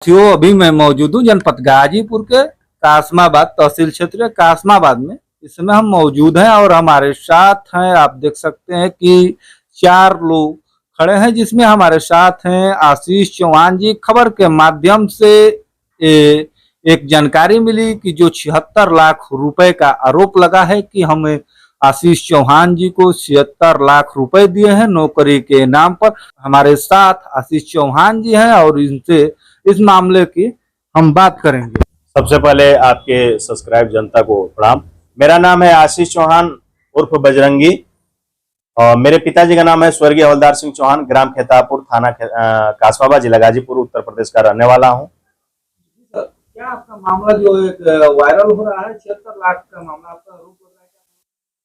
साथियों, अभी मैं मौजूद हूँ जनपद गाजीपुर के कासमाबाद तहसील क्षेत्र कासमाबाद में। इसमें हम मौजूद हैं और हमारे साथ हैं, आप देख सकते हैं कि 4 लोग खड़े हैं, जिसमें हमारे साथ हैं आशीष चौहान जी। खबर के माध्यम से एक जानकारी मिली कि जो 76 लाख रुपए का आरोप लगा है कि हमें आशीष चौहान जी को 76 लाख रुपए दिए हैं नौकरी के नाम पर। हमारे साथ आशीष चौहान जी हैं और इनसे इस मामले की हम बात करेंगे। सबसे पहले आपके सब्सक्राइब जनता को प्रणाम। मेरा नाम है आशीष चौहान उर्फ बजरंगी और मेरे पिताजी का नाम है स्वर्गीय हवलदार सिंह चौहान, ग्राम खेतापुर, थाना कासमाबाद, जिला गाजीपुर, उत्तर प्रदेश का रहने वाला हूँ। क्या आपका मामला जो एक वायरल हो रहा है, 76 लाख का मामला, आपका आरोप लग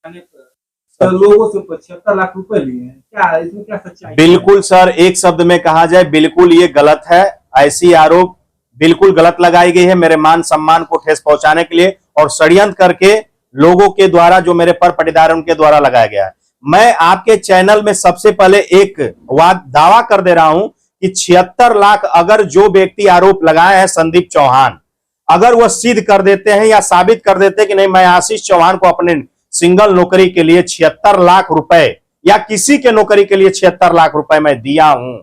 रहा है लोगों से 75 लाख रुपए लिए हैं, क्या इसमें क्या सच्चाई है? बिल्कुल सर, एक शब्द में कहा जाए बिल्कुल ये गलत है। ऐसी आरोप बिल्कुल गलत लगाई गई है मेरे मान सम्मान को ठेस पहुंचाने के लिए और षड्यंत्र करके लोगों के द्वारा, जो मेरे पर पटीदार है उनके द्वारा लगाया गया है। मैं आपके चैनल में सबसे पहले एक दावा कर दे रहा हूं कि 76 लाख अगर जो व्यक्ति आरोप लगाए हैं संदीप चौहान, अगर वह सिद्ध कर देते हैं या साबित कर देते हैं कि नहीं, मैं आशीष चौहान को अपने सिंगल नौकरी के लिए 76 लाख रुपए या किसी के नौकरी के लिए 76 लाख रुपए मैं दिया हूं,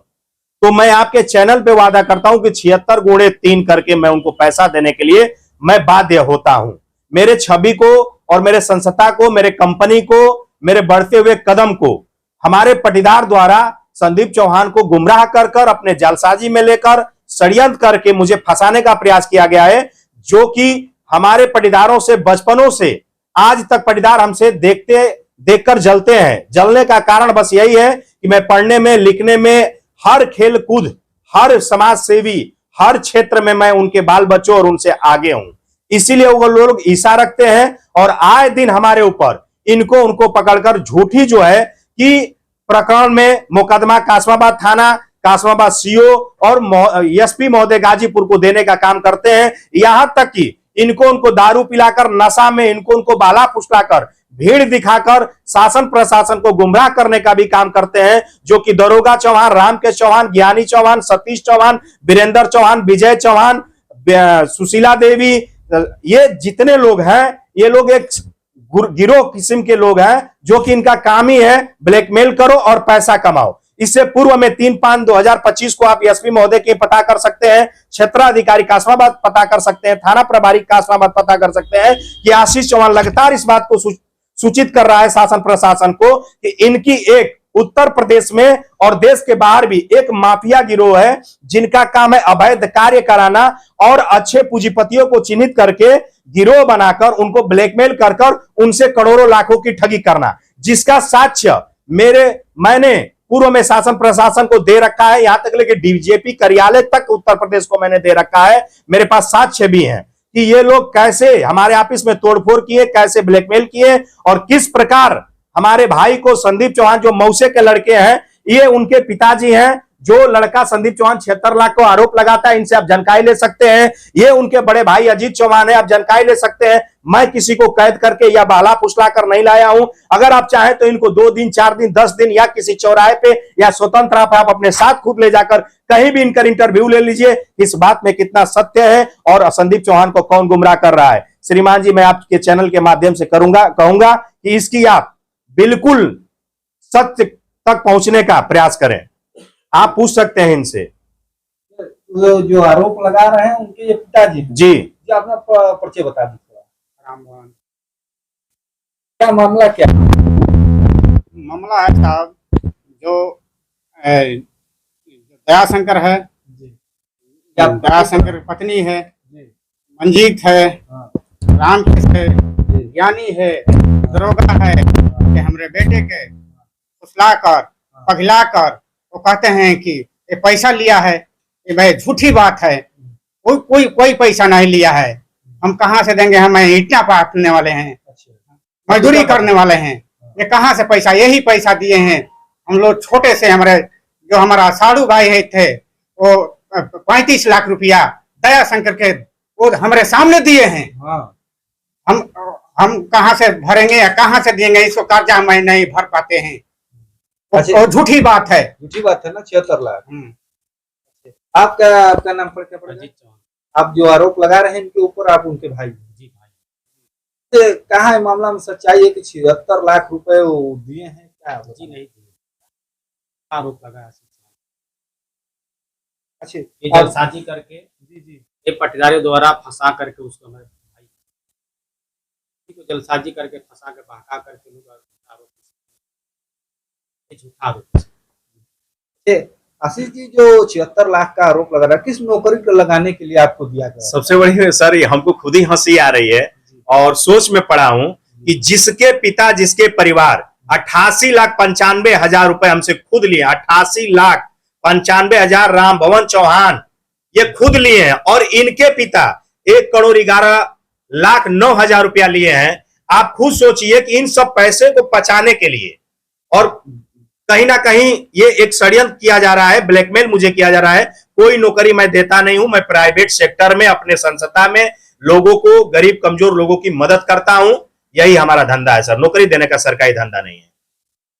तो मैं आपके चैनल पे वादा करता हूं कि 76 गुणे 3 करके मैं उनको पैसा देने के लिए मैं बाध्य होता हूं। मेरे छवि को और मेरे संस्था को, मेरे कंपनी को, मेरे बढ़ते हुए कदम को हमारे पटीदार द्वारा संदीप चौहान को गुमराह कर अपने जालसाजी में लेकर षड्यंत्र करके मुझे फंसाने का प्रयास किया गया है, जो कि हमारे पटीदारों से बचपनों से आज तक पटीदार हमसे देखकर जलते हैं। जलने का कारण बस यही है कि मैं पढ़ने में, लिखने में, हर खेल कूद, हर समाज सेवी, हर क्षेत्र में मैं उनके बाल बच्चों और उनसे आगे हूं। इसीलिए वो लोग ईर्ष्या रखते हैं और आए दिन हमारे ऊपर उनको पकड़कर झूठी जो है कि प्रकरण में मुकदमा कासमाबाद थाना, कासमाबाद सीओ और एसपी महोदय गाजीपुर को देने का काम करते हैं। यहां तक कि उनको दारू पिलाकर, नशा में उनको बाला फुसलाकर, भीड़ दिखाकर शासन प्रशासन को गुमराह करने का भी काम करते हैं, जो कि दरोगा चौहान, रामकेश चौहान, ज्ञानी चौहान, सतीश चौहान, वीरेंद्र चौहान, विजय चौहान, सुशीला देवी, ये जितने लोग हैं, ये लोग एक गिरोह किस्म के लोग हैं, जो कि इनका काम ही है ब्लैकमेल करो और पैसा कमाओ। इससे पूर्व में 3/5/2025 को आप एसपी महोदय के पता कर सकते हैं, क्षेत्राधिकारी कासमाबाद पता कर सकते हैं, थाना प्रभारी कासमाबाद पता कर सकते हैं कि आशीष चौहान लगातार इस बात को सूचित कर रहा है शासन प्रशासन को कि इनकी एक उत्तर प्रदेश में और देश के बाहर भी एक माफिया गिरोह है, जिनका काम है अवैध कार्य कराना और अच्छे पूंजीपतियों को चिन्हित करके गिरोह बनाकर उनको ब्लैकमेल कर उनसे करोड़ों लाखों की ठगी करना, जिसका साक्ष्य मैंने पूर्व में शासन प्रशासन को दे रखा है। यहां तक लेके डीजीपी कार्यालय तक उत्तर प्रदेश को मैंने दे रखा है। मेरे पास साक्ष्य भी हैं कि ये लोग कैसे हमारे ऑफिस में तोड़फोड़ किए, कैसे ब्लैकमेल किए और किस प्रकार हमारे भाई को संदीप चौहान, जो मौसे के लड़के हैं, ये उनके पिताजी हैं, जो लड़का संदीप चौहान 76 लाख को आरोप लगाता है, इनसे आप जानकारी ले सकते हैं। ये उनके बड़े भाई अजीत चौहान है, आप जानकारी ले सकते हैं। मैं किसी को कैद करके या बाला फुसला कर नहीं लाया हूं। अगर आप चाहें तो इनको 2 दिन, 4 दिन, 10 दिन या किसी चौराहे पे या स्वतंत्र आप अपने साथ खुद ले जाकर कहीं भी इनका इंटरव्यू ले लीजिए, इस बात में कितना सत्य है और संदीप चौहान को कौन गुमराह कर रहा है। श्रीमान जी, मैं आपके चैनल के माध्यम से कहूंगा कि इसकी आप बिल्कुल सत्य तक पहुंचने का प्रयास करें। आप पूछ सकते हैं इनसे। जो आरोप लगा रहे हैं उनके ये पिताजी जी अपना परिचय बता दीजिए। रामभवन, क्या मामला, क्या मामला है साहब? जो दयाशंकर है, दयाशंकर पत्नी है, मंजीत है, रामकेश है, ज्ञानी है, दरोगा है, कि हमरे बेटे के फुसलाकर, पगलाकर वो कहते हैं कि ये पैसा लिया है। ये भाई झूठी बात है, कोई पैसा नहीं लिया है। हम कहाँ से देंगे? हम ईंटा पाटने वाले हैं, मजदूरी करने वाले हैं, ये कहाँ से पैसा? यही पैसा दिए हैं हम लोग छोटे से। हमारा साड़ू भाई थे, वो 35 लाख रुपया दयाशंकर के वो हमारे सामने दिए हैं। हम कहाँ से भरेंगे या कहाँ से देंगे? इसको कर्जा हम नहीं भर पाते हैं। और झूठी बात है, ना 76 लाख। आपका नाम पर क्या पड़ेगा? अजीत चौहान। आप जो आरोप लगा रहे हैं इनके ऊपर, आप उनके भाई हैं। जी भाई। ये कहाँ है मामला में सच्चाई है कि 76 लाख रुपए वो दिए हैं, क्या है? जी नहीं दिए, आरोप लगा है। अच्छा, ये जलसाजी करके ये पटीदारों द्वारा फंसा करके उसको हमारे भाई को जलसाजी करके फंसा के बहका करके लोग आरोप, ये झूठा आरोप है। आशीष जी, जो 76 लाख का आरोप लगा रहा है, किस नौकरी को लगाने के लिए आपको दिया गया? सबसे बड़ी सर, ये हमको खुद ही हंसी आ रही है और सोच में पड़ा हूं कि जिसके पिता, जिसके परिवार 88,95,000 रुपए हमसे खुद लिए, 88,95,000 राम भवन चौहान ये खुद लिए हैं, और इनके पिता 1,11,09,000 रुपया लिए हैं। आप खुद सोचिए कि इन सब पैसे को बचाने के लिए और कहीं ना कहीं ये एक षड्यंत्र किया जा रहा है, ब्लैकमेल मुझे किया जा रहा है। कोई नौकरी मैं देता नहीं हूं, मैं प्राइवेट सेक्टर में अपने संस्था में लोगों को, गरीब कमजोर लोगों की मदद करता हूं। यही हमारा धंधा है सर, नौकरी देने का सरकारी धंधा नहीं है।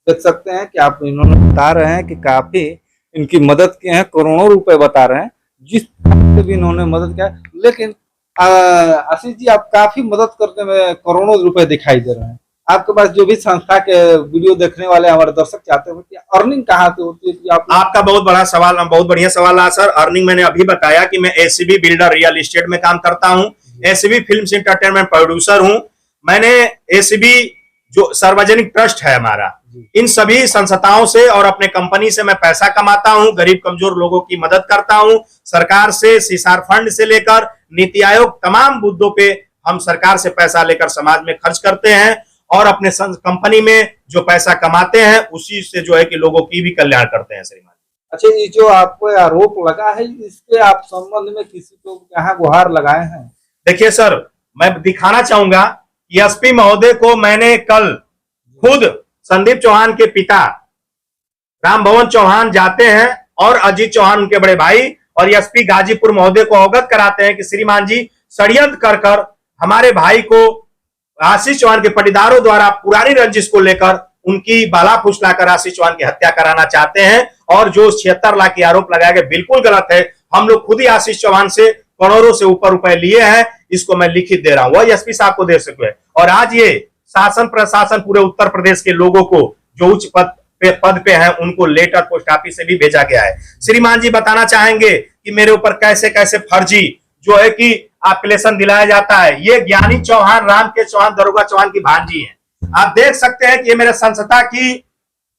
देख सकते हैं कि आप इन्होंने बता रहे हैं कि काफी इनकी मदद किए हैं, करोड़ों रुपए बता रहे हैं, जिस से भी इन्होंने मदद किया। लेकिन आशीष जी, आप काफी मदद करने में करोड़ों रुपए दिखाई दे रहे हैं। आपके पास जो भी संस्था के वीडियो देखने वाले हमारे दर्शक चाहते हैं कि अर्निंग कहाँ से होती है? कि आपका बहुत बड़ा सवाल, बहुत बढ़िया सवाल है सर। अर्निंग मैंने अभी बताया कि मैं एसीबी बिल्डर रियल एस्टेट में काम करता हूं, एसीबी फिल्म्स एंटरटेनमेंट प्रोड्यूसर हूं। मैंने एसीबी जो सार्वजनिक ट्रस्ट है हमारा, इन सभी संस्थाओं से और अपने कंपनी से मैं पैसा कमाता हूं, गरीब कमजोर लोगों की मदद करता हूं। सरकार से सीसार फंड से लेकर नीति आयोग, तमाम मुद्दों पे हम सरकार से पैसा लेकर समाज में खर्च करते हैं, और अपने कंपनी में जो पैसा कमाते हैं उसी से जो है कि लोगों की भी कल्याण करते हैं श्रीमान। अच्छा, ये जो आपको आरोप लगा है, इसके आप संबंध में किसी को यहाँ गुहार लगाए हैं? देखिए सर, मैं दिखाना चाहूंगा कि एसपी महोदय को मैंने कल खुद, संदीप चौहान के पिता राम भवन चौहान जाते हैं और अजीत चौहान उनके बड़े भाई और एसपी गाजीपुर महोदय को अवगत कराते हैं कि श्रीमान जी षड्यंत्र कर हमारे भाई को आशीष चौहान के पटीदारों द्वारा पुरानी रंजिश को लेकर उनकी बाला फुसलाकर आशीष चौहान की हत्या कराना चाहते हैं, और जो 76 लाख की आरोप लगाया गया बिल्कुल गलत है। हम लोग खुद ही आशीष चौहान से करोड़ों से ऊपर रुपए लिए हैं, इसको मैं लिखित दे रहा हूं, वह एसपी साहब को दे सके। और आज ये शासन प्रशासन पूरे उत्तर प्रदेश के लोगों को जो उच्च पद पे हैं उनको लेटर पोस्ट ऑफिस से भी भेजा गया है। श्रीमान जी बताना चाहेंगे कि मेरे ऊपर कैसे कैसे फर्जी जो है कि एप्लीकेशन दिलाया जाता है। ये ज्ञानी चौहान, राम के चौहान, दरोगा चौहान की भांजी है। आप देख सकते हैं कि ये मेरे संस्था की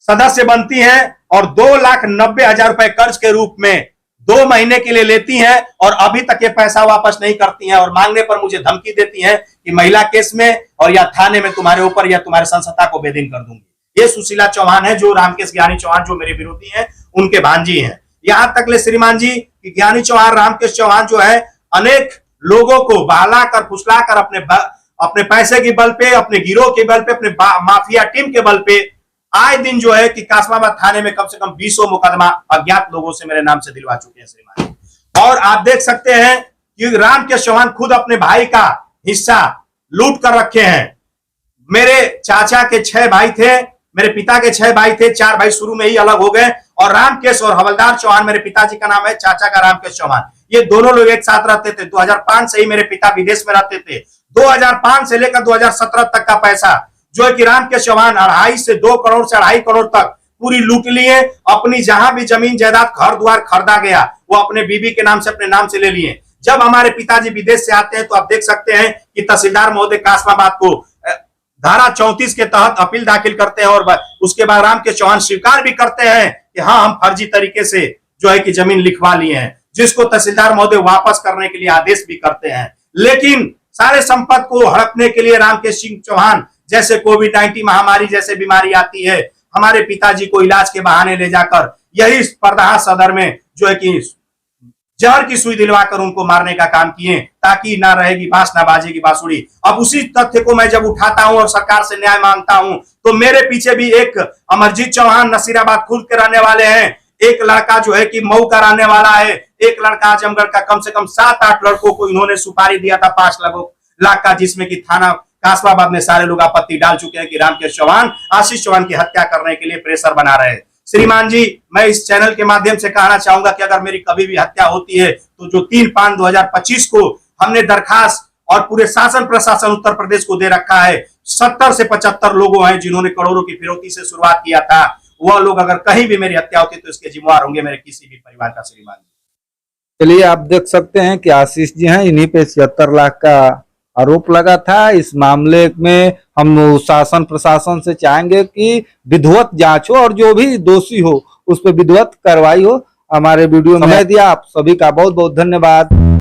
सदस्य बनती हैं और 2,90,000 रुपए कर्ज के रूप में 2 महीने के लिए लेती हैं, और अभी तक ये पैसा वापस नहीं करती हैं, और मांगने पर मुझे धमकी देती हैं कि महिला केस में और या थाने में तुम्हारे ऊपर या तुम्हारे संस्था को बेदीन कर दूंगी। ये सुशीला चौहान है, जो रामकेश ज्ञानी चौहान जो मेरे विरोधी हैं उनके भांजी हैं। यहां तक ले श्रीमान जी कि ज्ञानी चौहान, रामकेश चौहान जो है अनेक लोगों को बहला कर फुसला कर अपने पैसे के बल पे, अपने गिरोह के बल पे, अपने माफिया टीम के बल पे आए दिन जो है कि कासमाबाद थाने में कम से कम 20 मुकदमा अज्ञात लोगों से मेरे नाम से दिलवा चुके हैं श्रीमान। और आप देख सकते हैं कि रामकेश चौहान खुद अपने भाई का हिस्सा लूट कर रखे हैं। मेरे चाचा के 6 भाई थे, मेरे पिता के 6 भाई थे, 4 भाई शुरू में ही अलग हो गए, और रामकेश और हवलदार चौहान मेरे पिताजी का नाम है, चाचा का रामकेश चौहान, ये दोनों लोग एक साथ रहते थे। 2005 से ही मेरे पिता विदेश में रहते थे। 2005 से लेकर 2017 तक का पैसा जो है कि रामकेश चौहान 2 करोड़ से 2.5 करोड़ तक पूरी लूट लिए। अपनी जहां भी जमीन जायदाद घर द्वार खरीदा गया वो अपने बीबी के नाम से, अपने नाम से ले लिए। जब हमारे पिताजी विदेश से आते हैं तो आप देख सकते हैं कि तहसीलदार महोदय कासमाबाद को धारा 34 के तहत अपील दाखिल करते हैं, और उसके बाद रामकेश चौहान स्वीकार भी करते हैं कि हाँ, हम फर्जी तरीके से जो है कि जमीन लिखवा लिए हैं, जिसको तहसीलदार महोदय वापस करने के लिए आदेश भी करते हैं। लेकिन सारे संपत्ति को हड़पने के लिए रामकेश सिंह चौहान, जैसे कोविड-19 महामारी जैसे बीमारी आती है, हमारे पिताजी को इलाज के बहाने ले जाकर यही परदाहा सदर में जो है कि जहर की सुई दिलवाकर उनको मारने का काम किए, ताकि ना रहेगी बांस ना बाजेगी बांसुरी। अब उसी तथ्य को मैं जब उठाता हूं और सरकार से न्याय मांगता हूं, तो मेरे पीछे भी एक अमरजीत चौहान नसीराबाद खुद के रहने वाले हैं, एक लड़का जो है कि मऊ का रहने वाला है, एक लड़का आजमगढ़ का। कम से कम 7-8 लड़कों को इन्होंने सुपारी दिया था 5 लाख का, जिसमें कि थाना कासमाबाद में सारे लोग आपत्ति डाल चुके हैं कि रामकेश चौहान आशीष चौहान की हत्या करने के लिए प्रेशर बना रहे हैं। श्रीमान जी, मैं इस चैनल के माध्यम से कहना चाहूंगा कि अगर मेरी कभी भी हत्या होती है तो जो 3/5/2025 को हमने दरखास्त और पूरे शासन प्रशासन उत्तर प्रदेश को दे रखा है, 70 से 75 लोगों हैं जिन्होंने करोड़ों की फिरौती से शुरुआत किया था। वह लोग अगर कहीं भी मेरी हत्या होती तो इसके जिम्मेवार होंगे मेरे किसी भी परिवार का। श्रीमान जी, चलिए, आप देख सकते हैं कि आशीष जी हैं, इन्हीं पे 76 लाख का आरोप लगा था। इस मामले में हम शासन प्रशासन से चाहेंगे कि विधिवत जांच हो और जो भी दोषी हो उस पर विधिवत कार्रवाई हो। हमारे वीडियो में समय दिया, आप सभी का बहुत बहुत धन्यवाद।